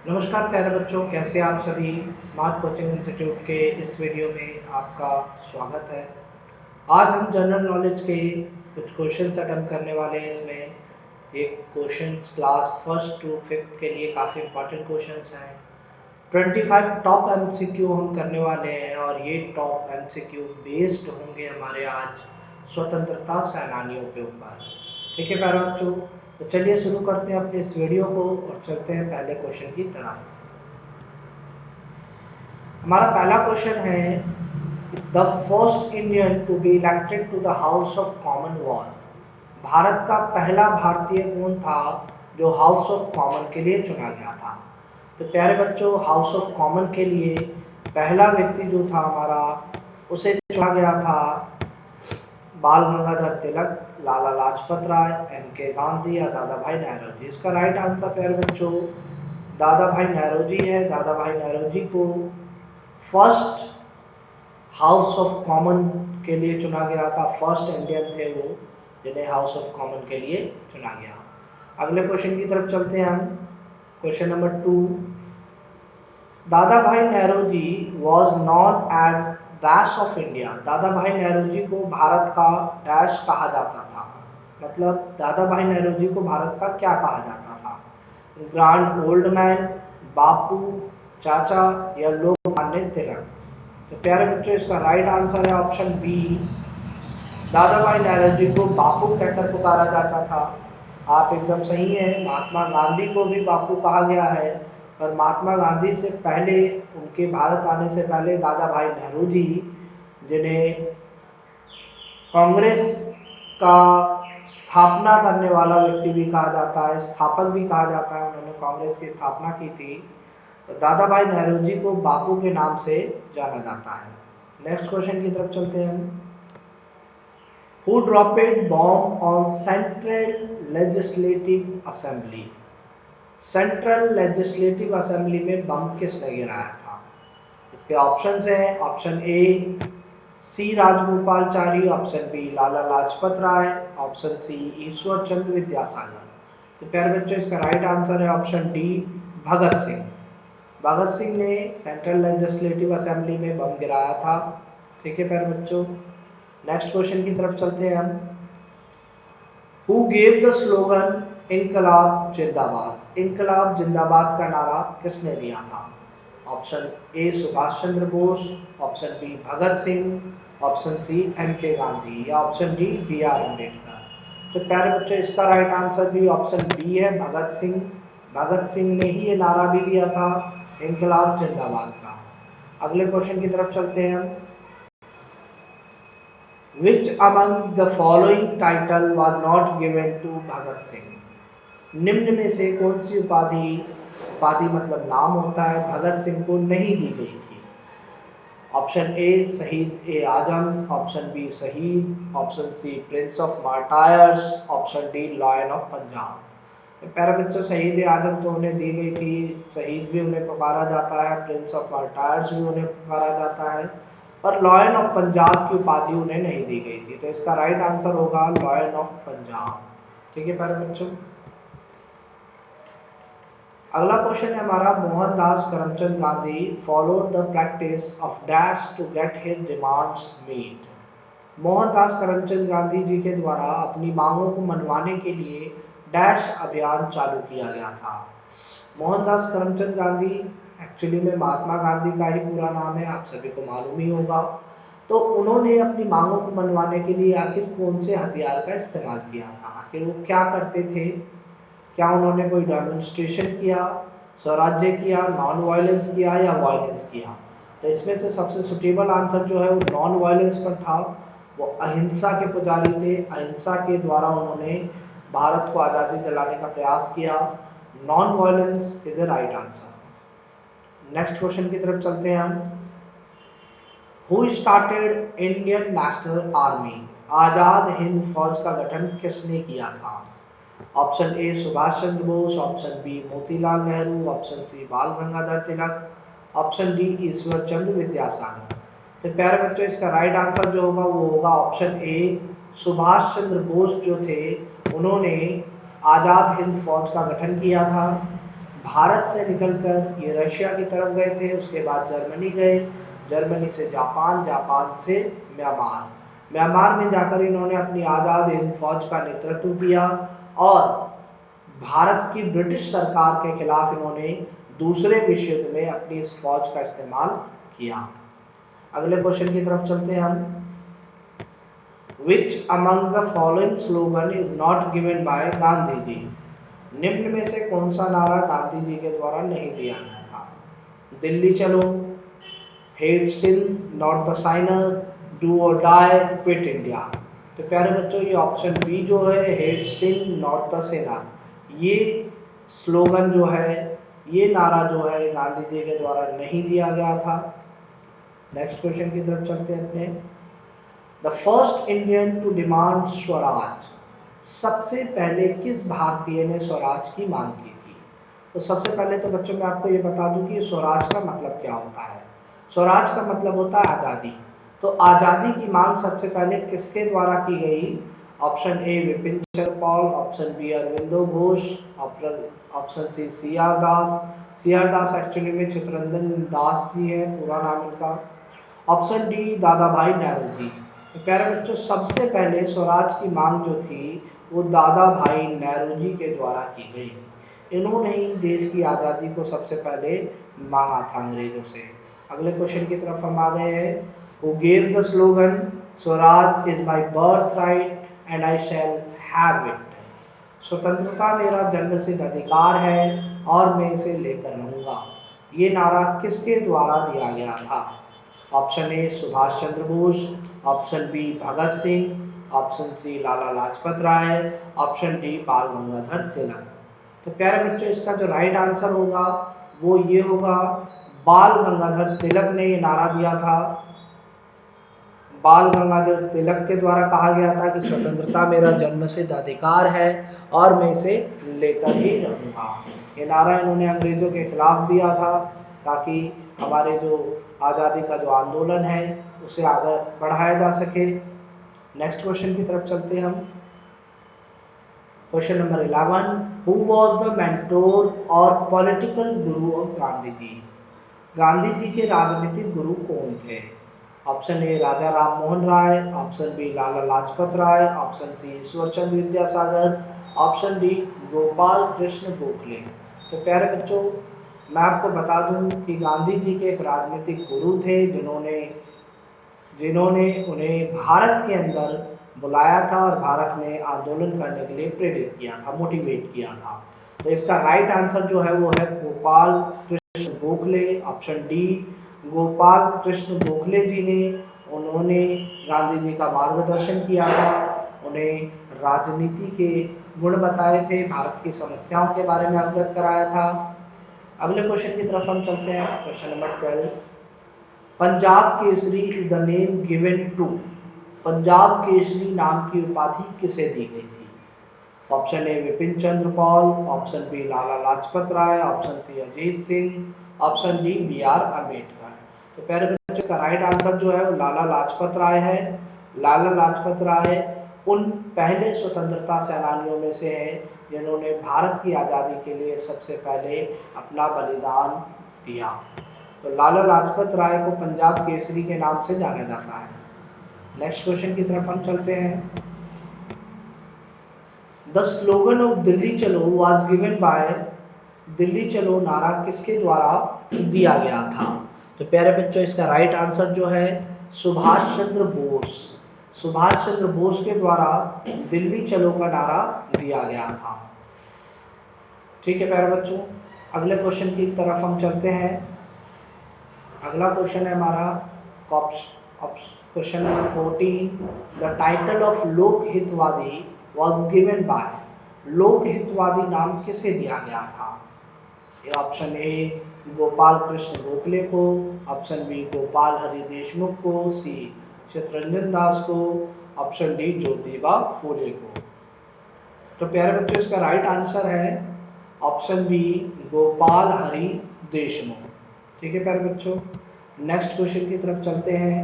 नमस्कार प्यारे बच्चों, कैसे आप सभी। स्मार्ट कोचिंग इंस्टीट्यूट के इस वीडियो में आपका स्वागत है। आज हम जनरल नॉलेज के कुछ क्वेश्चंस अटेम्प्ट करने वाले हैं। इसमें ये questions class first to fifth के लिए काफ़ी इंपॉर्टेंट क्वेश्चंस हैं। 25 टॉप एमसीक्यू हम करने वाले हैं और ये टॉप एमसीक्यू बेस्ड होंगे हमारे आज स्वतंत्रता सेनानियों के ऊपर। ठीक है प्यारे बच्चों, तो चलिए शुरू करते हैं अपने इस वीडियो को और चलते हैं पहले क्वेश्चन की तरफ। हमारा पहला क्वेश्चन है, the first Indian to be elected to the House of Common was. Bharat का पहला भारतीय कौन था जो हाउस ऑफ कॉमन के लिए चुना गया था। तो प्यारे बच्चों, हाउस ऑफ कॉमन के लिए पहला व्यक्ति जो था हमारा, उसे चुना गया था बाल गंगाधर तिलक, लाला लाजपत राय, एम.के. गांधी या दादा भाई नौरोजी। इसका राइट आंसर प्यारे बच्चों दादा भाई नौरोजी है। दादा भाई नौरोजी को फर्स्ट हाउस ऑफ कॉमन के लिए चुना गया था। फर्स्ट इंडियन थे वो जिन्हें हाउस ऑफ कॉमन के लिए चुना गया। अगले क्वेश्चन की तरफ चलते हैं हम। Question number 2, Dadabhai Naoroji was known as dash of India. Dadabhai Naoroji को भारत का डैश कहा जाता था, मतलब दादा भाई नौरोजी को भारत का क्या कहा जाता था। ग्रैंड ओल्ड मैन, बापू, चाचा या लोकमान्य तिलक। तो प्यारे बच्चों, इसका राइट आंसर है ऑप्शन बी, दादा भाई नौरोजी को बापू कहकर पुकारा जाता था। आप एकदम सही हैं। महात्मा गांधी को भी बापू कहा गया है, पर महात्मा गांधी से पहले, उनके भारत आने से पहले दादा भाई नौरोजी, जिन्हें कांग्रेस का स्थापना करने वाला व्यक्ति भी कहा जाता है, स्थापक भी कहा जाता है, उन्होंने कांग्रेस की स्थापना की थी, तो दादा भाई नौरोजी को बापू के नाम से जाना जाता है। नेक्स्ट क्वेश्चन की तरफ चलते हैं हम। Who dropped bomb on Central Legislative Assembly? Central Legislative Assembly में बम किसने गिराया था। इसके ऑप्शंस हैं, option A C Rajagopalachari, option B Lala Lajpat Rai, option C Ishwar Chandra Vidyasagar. तो प्यारे बच्चों, इसका राइट आंसर है ऑप्शन डी, भगत सिंह। भगत सिंह ने सेंट्रल लेजिस्लेटिव असेंबली में बम गिराया था। ठीक है प्यारे बच्चों, नेक्स्ट क्वेश्चन की तरफ चलते हैं हम। Who gave the slogan इनकलाब जिंदाबाद। इनकलाब जिंदाबाद का नारा किसने दिया था। Option A Subhash Chandra Bose, option B Bhagat Singh, option C M K. Gandhi या ऑप्शन डी बी.आर. अम्बेडकर। तो प्यारे बच्चों, इसका राइट आंसर भी ऑप्शन बी है, भगत सिंह। भगत सिंह ने ही ये नारा भी दिया था, इनकलाब जिंदाबाद का। अगले क्वेश्चन की तरफ चलते हैं हम। Which among the following title was not given to Bhagat Singh. निम्न में से कौन सी उपाधि, उपाधि मतलब नाम होता है, भगत सिंह को नहीं दी गई थी। ऑप्शन ए शहीद ए आजम, ऑप्शन बी शहीद, option C prince of martyrs, option D lion of Punjab. तो प्यारे बच्चों, शहीद ए आजम तो उन्हें दी गई थी, शहीद भी उन्हें पुकारा जाता है, प्रिंस ऑफ मार्टायर्स भी उन्हें पुकारा जाता है, पर लॉयन ऑफ पंजाब की उपाधि उन्हें नहीं दी गई थी। तो इसका राइट आंसर होगा लॉयन ऑफ पंजाब। ठीक है प्यारे बच्चों, अगला क्वेश्चन है हमारा। Mohandas Karamchand Gandhi followed the practice of dash to get his demands met. Mohandas Karamchand Gandhi ji के द्वारा अपनी मांगों को मनवाने के लिए डैश अभियान चालू किया गया था। मोहनदास करमचंद गांधी एक्चुअली में महात्मा गांधी का ही पूरा नाम है, आप सभी को मालूम ही होगा। तो उन्होंने अपनी मांगों को मनवाने के लिए आखिर कौन से हथियार का इस्तेमाल किया था, आखिर वो क्या करते थे। क्या उन्होंने कोई डेमोन्स्ट्रेशन किया, स्वराज्य किया, नॉन वायलेंस किया या वायलेंस किया। तो इसमें से सबसे सुटेबल आंसर जो है वो नॉन वायलेंस पर था। वो अहिंसा के पुजारी थे, अहिंसा के द्वारा उन्होंने भारत को आज़ादी दिलाने का प्रयास किया। Non violence is the right answer. Next question की तरफ चलते हैं हम। Who started Indian National Army. Azad Hind Fauj का गठन किसने किया था। Option A Subhash Chandra Bose, option B Motilal Nehru, option C Bal Gangadhar Tilak, option D Ishwar Chandra Vidyasagar. तो प्यारे बच्चों, इसका राइट आंसर जो होगा वो होगा ऑप्शन ए सुभाष चंद्र बोस जो थे, उन्होंने आज़ाद हिंद फौज का गठन किया था। भारत से निकलकर ये रशिया की तरफ गए थे, उसके बाद जर्मनी गए, जर्मनी से जापान, जापान से म्यांमार, म्यांमार में जाकर इन्होंने अपनी आज़ाद हिंद फौज का नेतृत्व किया और भारत की ब्रिटिश सरकार के खिलाफ इन्होंने दूसरे विश्व युद्ध में अपनी इस फौज का इस्तेमाल किया। अगले क्वेश्चन की तरफ चलते हैं हम। Which among the following slogan is not given by Gandhi ji? निम्न में से कौन सा नारा गांधी जी के द्वारा नहीं दिया गया था? दिल्ली चलो, हेट सिंध, नॉट द साइनर, do or die, quit India. तो प्यारे बच्चों ये ऑप्शन बी जो है, हेट सिंध नॉट द सेना, ये स्लोगन जो है, ये नारा जो है गांधी जी के द्वारा नहीं दिया गया था। नेक्स्ट क्वेश्चन की तरफ चलते हैं अपने। The first Indian to demand swaraj, सबसे पहले किस भारतीय ने स्वराज की मांग की थी? तो सबसे पहले तो बच्चों मैं आपको ये बता दूं कि स्वराज का मतलब क्या होता है। स्वराज का मतलब होता है आज़ादी। तो आज़ादी की मांग सबसे पहले किसके द्वारा की गई? Option A Vipin Chandra Pal, option B Aurobindo Ghosh, option C C R Das. C R Das actually में चित्तरंजन दास जी है पूरा नाम इनका। ऑप्शन डी दादा भाई नेहरू। तो प्यारे बच्चों सबसे पहले स्वराज की मांग जो थी वो दादा भाई नेहरू जी के द्वारा की गई। इन्होंने ही देश की आज़ादी को सबसे पहले मांगा था अंग्रेजों से। अगले क्वेश्चन की तरफ हम आ गए हैं। Who gave the slogan Swaraj is my birth right and I shall have it? स्वतंत्रता मेरा जन्मसिद्ध अधिकार है और मैं इसे लेकर रहूंगा, ये नारा किसके द्वारा दिया गया था? Option A Subhash Chandra Bose, option B Bhagat Singh, option C Lala Lajpat Rai, option D Bal Gangadhar तिलक। तो प्यारे बच्चों इसका जो राइट आंसर होगा वो ये होगा, बाल गंगाधर तिलक ने ये नारा दिया था। बाल गंगाधर तिलक के द्वारा कहा गया था कि स्वतंत्रता मेरा जन्मसिद्ध अधिकार है और मैं इसे लेकर ही रहूंगा। ये नारा इन्होंने अंग्रेजों के खिलाफ दिया था ताकि हमारे जो आज़ादी का जो आंदोलन है उसे आगे बढ़ाया जा सके। नेक्स्ट क्वेश्चन की तरफ चलते हैं हम। Question number 11, who was the mentor or political guru of Gandhi ji? Gandhi ji के राजनीतिक गुरु कौन थे? Option A Raja Ram Mohan Roy, option B Lala Lajpat Rai, option C Ishwar Chandra Vidyasagar, option D Gopal Krishna Gokhale. तो प्यारे बच्चों मैं आपको बता दूं कि गांधी जी के एक राजनीतिक गुरु थे जिन्होंने उन्हें भारत के अंदर बुलाया था और भारत में आंदोलन करने के लिए प्रेरित किया था, मोटिवेट किया था। तो इसका राइट आंसर जो है वो है गोपाल कृष्ण गोखले, ऑप्शन डी। गोपाल कृष्ण गोखले जी ने उन्होंने गांधी जी का मार्गदर्शन किया था, उन्हें राजनीति के गुण बताए थे, भारत की समस्याओं के बारे में अवगत कराया था। अगले क्वेश्चन की तरफ हम चलते हैं। Question number 12, Punjab Kesari is the name given to, Punjab Kesari नाम की उपाधि किसे दी गई थी? Option A Vipin Chandra Pal, option B Lala Lajpat Rai, option C Ajit Singh, option D B R Ambedkar. तो प्यारे बच्चों का राइट आंसर जो है वो लाला लाजपत राय है। लाला लाजपत राय उन पहले स्वतंत्रता सेनानियों में से हैं जिन्होंने भारत की आज़ादी के लिए सबसे पहले अपना बलिदान दिया। तो लाला लाजपत राय को पंजाब केसरी के नाम से जाना जाता है। नेक्स्ट क्वेश्चन की तरफ हम चलते हैं। द स्लोगन ऑफ दिल्ली चलो वाज गिवन बाय, दिल्ली चलो नारा किसके द्वारा दिया गया था? तो प्यारे बच्चों इसका राइट आंसर जो है सुभाष चंद्र बोस, सुभाष चंद्र बोस के द्वारा दिल्ली चलो का नारा दिया गया था। ठीक है प्यारे बच्चों, अगले क्वेश्चन की तरफ हम चलते हैं। अगला क्वेश्चन है हमारा question number 14, the title of लोक हितवादी वॉज गिवन बाय, लोक हितवादी नाम किसे दिया गया था? ऑप्शन ए गोपाल कृष्ण गोखले को, ऑप्शन बी गोपाल हरि देशमुख को, सी चित्तरंजन दास को, ऑप्शन डी ज्योतिबा फूले को। तो प्यारे बच्चों इसका राइट आंसर है ऑप्शन बी गोपाल हरि देशमुख। ठीक है प्यारे बच्चों, नेक्स्ट क्वेश्चन की तरफ चलते हैं।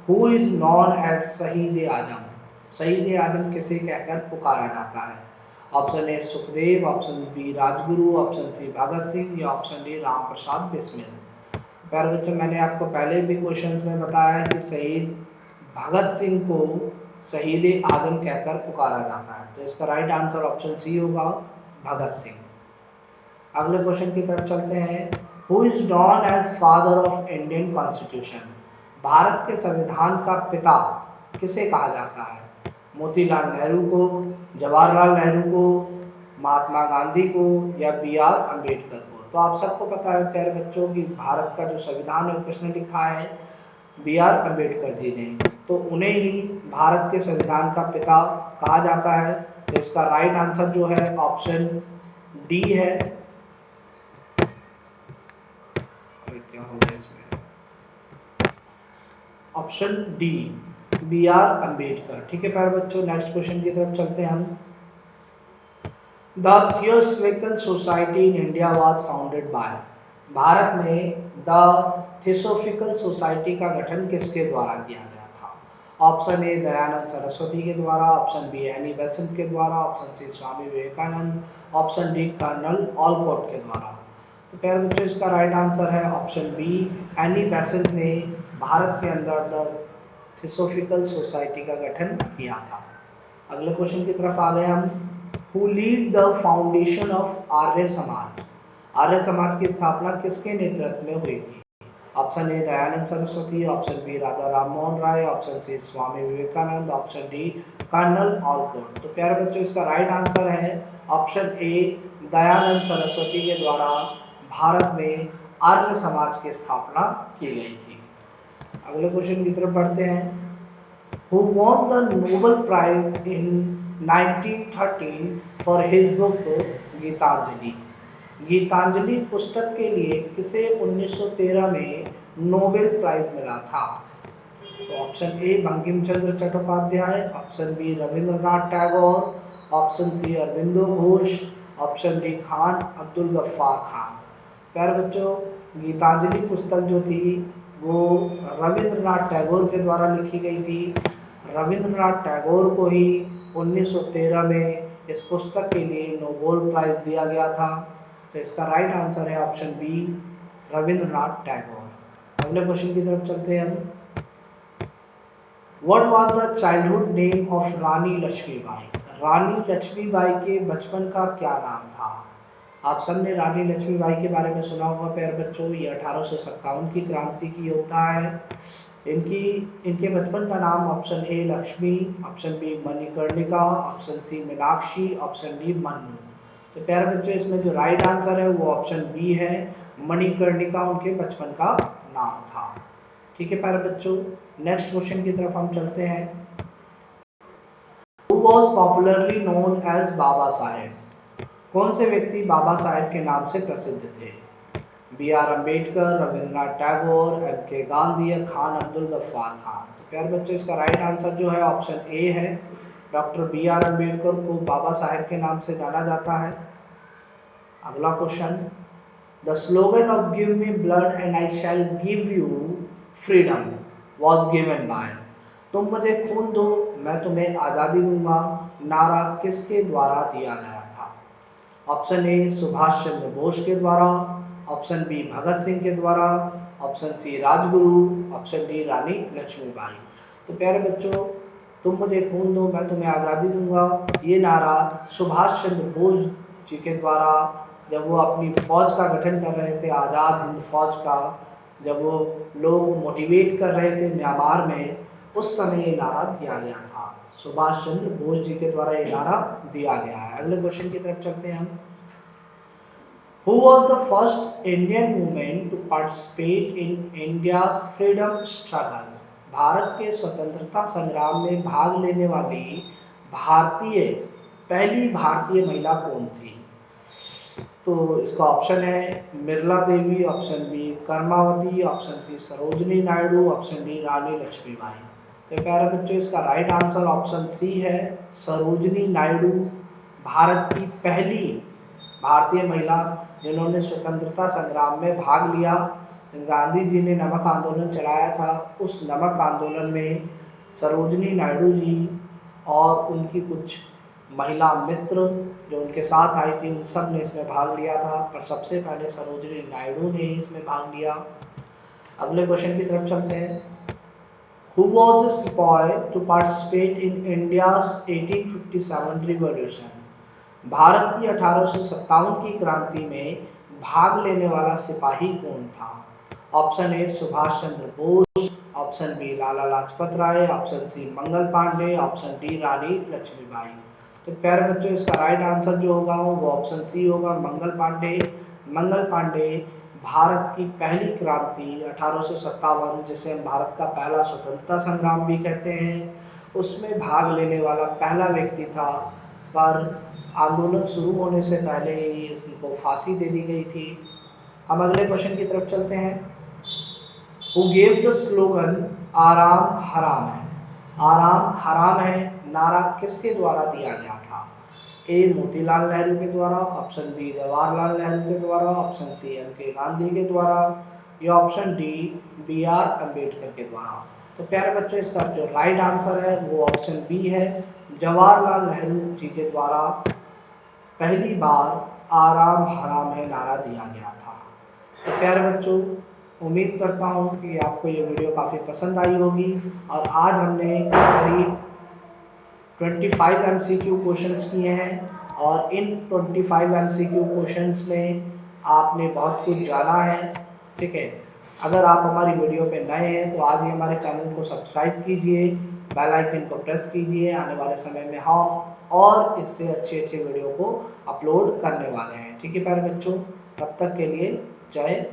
हु इज नॉन एज शहीद आजम, शहीद आजम किसे कहकर पुकारा जाता है? Option A Sukhdev, option B Rajguru, option C Bhagat Singh या ऑप्शन डी राम प्रसाद बिस्मिल। प्यारे बच्चों, मैंने आपको पहले भी क्वेश्चंस में बताया कि शहीद भगत सिंह को शहीद आजम कहकर पुकारा जाता है, तो इसका राइट आंसर ऑप्शन सी होगा, भगत सिंह। अगले क्वेश्चन की तरफ चलते हैं। Who is known as father of Indian constitution? Bharat के संविधान का पिता किसे कहा जाता है? मोतीलाल नेहरू को, जवाहरलाल नेहरू को, महात्मा गांधी को या बी आर अम्बेडकर को? तो आप सबको पता है प्यारे बच्चों कि भारत का जो संविधान है किसने लिखा है? बी आर अम्बेडकर जी ने। तो उन्हें ही भारत के संविधान का पिता कहा जाता है। तो इसका राइट आंसर जो है ऑप्शन डी है। क्या हो गया इसमें? Option D, B R Ambedkar. ठीक है प्यारे बच्चों, नेक्स्ट क्वेश्चन की तरफ चलते हैं हम। The theosophical society in India was founded by? Bharat में द थियोसॉफिकल सोसाइटी का गठन किसके द्वारा किया गया था? ऑप्शन ए दयानंद सरस्वती के द्वारा, ऑप्शन बी एनी बेसेंट के द्वारा, option C Swami Vivekananda, option D colonel Allport के द्वारा। तो प्यारे बच्चों, इसका राइट आंसर है ऑप्शन बी, एनी बेसेंट ने भारत के अंदर द थियोसॉफिकल सोसाइटी का गठन किया था। अगले क्वेश्चन की तरफ आ गए हम। Who lead the foundation of Arya Samaj? Arya समाज की स्थापना किसके नेतृत्व में हुई थी? Option A Dayanand Saraswati, option B Raja Ram Mohan Roy, option C Swami Vivekananda, option D colonel Allport. तो प्यारे बच्चों, इसका राइट आंसर है ऑप्शन ए, दयानंद सरस्वती के द्वारा भारत में आर्य समाज की स्थापना की गई थी। अगले क्वेश्चन की तरफ बढ़ते हैं। Who won the Nobel Prize in 1913 for his book Geetanjali? Geetanjali पुस्तक के लिए किसे 1913 में नोबेल प्राइज मिला था? तो option A Bankim Chandra Chattopadhyay, option B Rabindranath Tagore, option C Aurobindo Ghosh, option D Khan Abdul Ghaffar Khan. प्यारे बच्चों, गीतांजलि पुस्तक जो थी वो रविंद्रनाथ टैगोर के द्वारा लिखी गई थी। रविंद्रनाथ टैगोर को ही 1913 में इस पुस्तक के लिए नोबेल प्राइज दिया गया था। तो इसका राइट आंसर है ऑप्शन बी, रविंद्रनाथ टैगोर। अगले क्वेश्चन की तरफ चलते हैं हम। What was the childhood name of रानी लक्ष्मीबाई? रानी लक्ष्मीबाई के बचपन का क्या नाम था? आप सबने रानी लक्ष्मीबाई के बारे में सुना होगा प्यारे बच्चों। ये 1857 की क्रांति की योद्धा है। इनके बचपन का नाम option A Lakshmi, option B Manikarnika, option C Meenakshi, option D Manu. तो प्यारे बच्चों, इसमें जो राइट आंसर है वो ऑप्शन बी है, मणिकर्णिका उनके बचपन का नाम था। ठीक है प्यारे बच्चों, नेक्स्ट क्वेश्चन की तरफ हम चलते हैं। Who was popularly known as Baba Saheb? कौन से व्यक्ति बाबा साहेब के नाम से प्रसिद्ध थे? B R Ambedkar, Rabindranath Tagore, M K Gandhi या खान अब्दुल गफ्फार खान। तो प्यारे बच्चों, इसका राइट आंसर जो है ऑप्शन ए है, डॉक्टर बी आर अम्बेडकर को बाबा साहेब के नाम से जाना जाता है। अगला question. The slogan of give me blood and I shell give you freedom was given by? तुम मुझे खून दो मैं तुम्हें आज़ादी दूंगा नारा किसके द्वारा दिया गया था? ऑप्शन ए सुभाष चंद्र बोस के द्वारा, ऑप्शन बी भगत सिंह के द्वारा, option C Rajguru, option D Rani Laxmibai. तो प्यारे बच्चों, तुम मुझे खून दो मैं तुम्हें आज़ादी दूंगा, ये नारा सुभाष चंद्र बोस जी के द्वारा जब वो अपनी फौज का गठन कर रहे थे, आज़ाद हिंद फौज का, जब वो लोग मोटिवेट कर रहे थे म्यांमार में, उस समय ये नारा दिया गया था। सुभाष चंद्र बोस जी के द्वारा ये नारा दिया गया है। अगले क्वेश्चन की तरफ चलते हैं हम। Who was the first Indian woman to participate in India's freedom struggle? Bharat के स्वतंत्रता संग्राम में भाग लेने वाली पहली भारतीय महिला कौन थी? तो इसका ऑप्शन है Mirla Devi, option B Karmavati, option C Sarojini Naidu, option D Rani Laxmibai. तो प्यारे बच्चों, इसका राइट आंसर ऑप्शन सी है, सरोजनी नायडू भारत की पहली भारतीय महिला जिन्होंने स्वतंत्रता संग्राम में भाग लिया। गांधी जी ने नमक आंदोलन चलाया था, उस नमक आंदोलन में सरोजनी नायडू जी और उनकी कुछ महिला मित्र जो उनके साथ आई थी उन सब ने इसमें भाग लिया था, पर सबसे पहले सरोजिनी नायडू ने इसमें भाग लिया। अगले क्वेश्चन की तरफ चलते हैं। Who was the sepoy to participate in India's 1857 revolution? Bharat की 1857 की क्रांति में भाग लेने वाला सिपाही कौन था? Option A Subhash Chandra Bose, option B Lala Lajpat Rai, option C Mangal Pandey, option D Rani Laxmibai. तो प्यारे बच्चों, इसका राइट आंसर जो होगा वो ऑप्शन सी होगा, मंगल पांडे। मंगल पांडे भारत की पहली क्रांति 1857, जिसे हम भारत का पहला स्वतंत्रता संग्राम भी कहते हैं, उसमें भाग लेने वाला पहला व्यक्ति था। पर आंदोलन शुरू होने से पहले ही उनको फांसी दे दी गई थी। हम अगले क्वेश्चन की तरफ चलते हैं। Who gave the slogan आराम हराम है? आराम हराम है नारा किसके द्वारा दिया गया था? ए मोतीलाल नेहरू के द्वारा, ऑप्शन बी जवाहरलाल नेहरू के द्वारा, ऑप्शन सी एम.के. गांधी के द्वारा, या ऑप्शन डी बी.आर. अम्बेडकर के द्वारा। तो प्यारे बच्चों, इसका जो राइट आंसर है वो ऑप्शन बी है, जवाहरलाल नेहरू जी के द्वारा पहली बार आराम हराम है नारा दिया गया था। तो प्यारे बच्चों, उम्मीद करता हूँ कि आपको ये वीडियो काफ़ी पसंद आई होगी, और आज हमने करीब 25 MCQ क्वेश्चंस किए हैं, और इन 25 MCQ क्वेश्चंस में आपने बहुत कुछ जाना है। ठीक है, अगर आप हमारी वीडियो पे नए हैं तो आज ही हमारे चैनल को सब्सक्राइब कीजिए, बेल आइकन को प्रेस कीजिए। आने वाले समय में हम और इससे अच्छे अच्छे वीडियो को अपलोड करने वाले हैं। ठीक है प्यारे बच्चों, तब तक के लिए जय